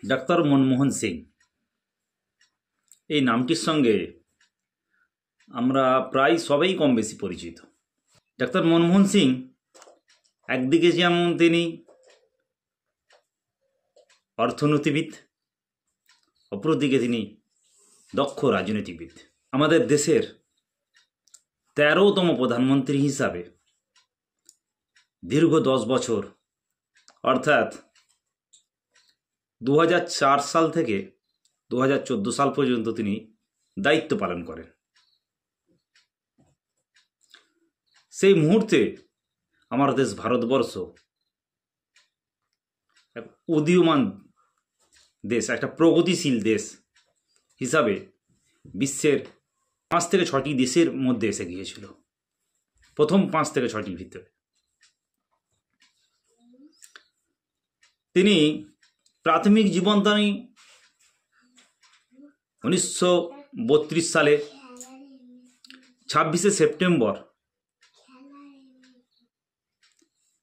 Doctor Manmohan Singh এই নামটির সঙ্গে আমরা প্রায় সবাই কম বেশি পরিচিত। ডাক্তার মনমোহন সিং একদিকে যেমন তিনি অর্থনীতিবিদ, অপরদিকে তিনি দক্ষ রাজনীতিবিদ। আমাদের দেশের 13তম প্রধানমন্ত্রী হিসাবে দীর্ঘ 10 বছর অর্থাৎ 2004 সাল থেকে 2014 সাল পর্যন্ত তিনি দায়িত্ব পালন করেন। সেই মুহূর্তে আমার দেশ ভারতবর্ষ এক উদীয়মান দেশ, একটা প্রগতিশীল দেশ হিসাবে বিশ্বের 5 থেকে 6টি দেশের মধ্যে এসে গিয়েছিল, প্রথম 5 থেকে 6টির ভিতরে। তিনি প্রাথমিক জীবন তিনি 1932 সালে 26শে সেপ্টেম্বর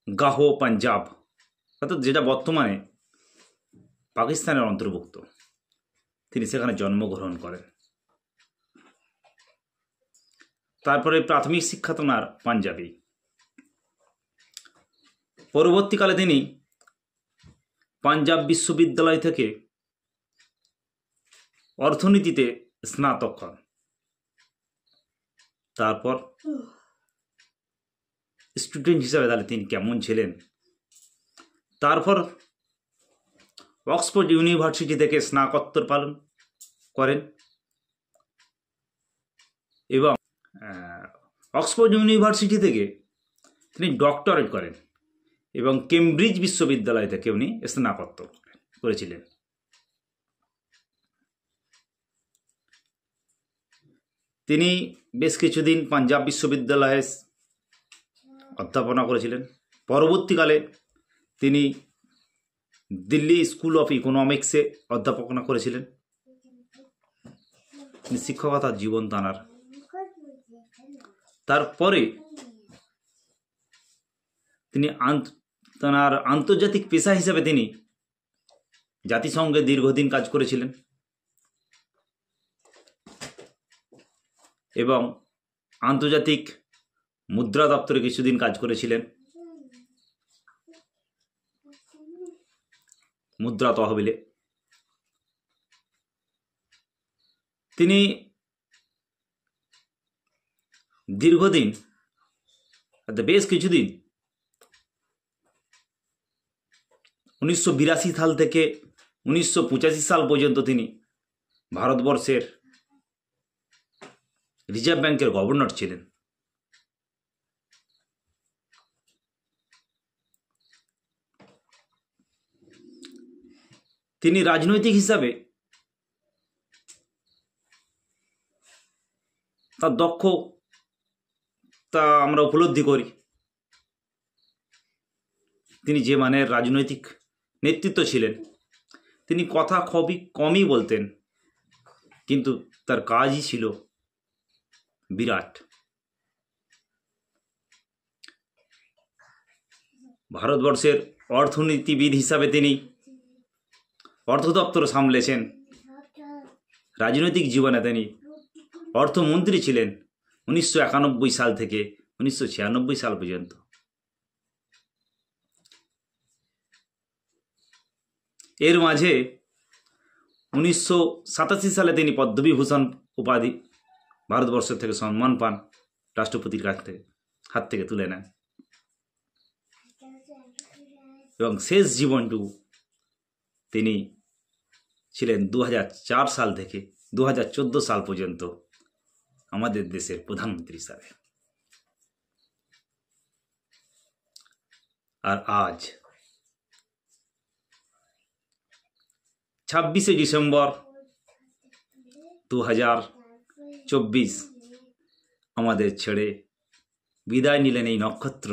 গাহো পাঞ্জাব, অর্থাৎ যেটা বর্তমানে পাকিস্তানের অন্তর্ভুক্ত, তিনি সেখানে জন্মগ্রহণ করেন। তারপরে প্রাথমিক শিক্ষা তাঁর পাঞ্জাবি। পরবর্তীকালে তিনি পাঞ্জাব বিশ্ববিদ্যালয় থেকে অর্থনীতিতে স্নাতক হন। তারপর স্টুডেন্ট হিসাবে তাহলে তিনি কেমন ছিলেন, তারপর অক্সফোর্ড ইউনিভার্সিটি থেকে স্নাতকোত্তর পালন করেন এবং অক্সফোর্ড ইউনিভার্সিটি থেকে তিনি ডক্টরেট করেন এবং কেমব্রিজ বিশ্ববিদ্যালয় থেকে উনি স্নাতকোত্তর করেছিলেন। তিনি বেশ কিছুদিন পাঞ্জাব বিশ্ববিদ্যালয়ে অধ্যাপনা করেছিলেন। পরবর্তীকালে তিনি দিল্লি স্কুল অফ ইকোনমিক্সে অধ্যাপনা করেছিলেন। তিনি শিক্ষকতার জীবন তাঁর। তারপরে তিনি তাঁর আন্তর্জাতিক পেশা হিসেবে তিনি জাতিসংঘে দীর্ঘদিন কাজ করেছিলেন এবং আন্তর্জাতিক মুদ্রা দপ্তরে কিছুদিন কাজ করেছিলেন, মুদ্রা তহবিলে। তিনি দীর্ঘদিন, বেশ কিছুদিন 1982 সাল থেকে 1985 সাল পর্যন্ত তিনি ভারতবর্ষের রিজার্ভ ব্যাংকের গভর্নর ছিলেন। তিনি রাজনৈতিক হিসাবে তার দক্ষতা আমরা উপলব্ধি করি। তিনি যে মানের রাজনৈতিক নেতৃত্ব ছিলেন, তিনি কথা খুবই কমই বলতেন, কিন্তু তার কাজই ছিল বিরাট। ভারতবর্ষের অর্থনীতিবিদ হিসাবে তিনি অর্থ দপ্তর সামলেছেন। রাজনৈতিক জীবনে তিনি অর্থমন্ত্রী ছিলেন 1991 সাল থেকে 1996 সাল পর্যন্ত। এর মাঝে 1987 সালে তিনি পদ্মবিভূষণ উপাধি ভারতবর্ষ থেকে সম্মান পান, রাষ্ট্রপতির হাত থেকে তুলে নেন এবং শেষ জীবনটুকু তিনি ছিলেন 2004 সাল থেকে 2014 সাল পর্যন্ত আমাদের দেশের প্রধানমন্ত্রী হিসাবে। আর আজ 26শে ডিসেম্বর 2024 আমাদের ছেড়ে বিদায় নিলেন এই নক্ষত্র।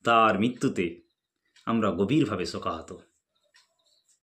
তার মৃত্যুতে আমরা গভীরভাবে শোকাহত।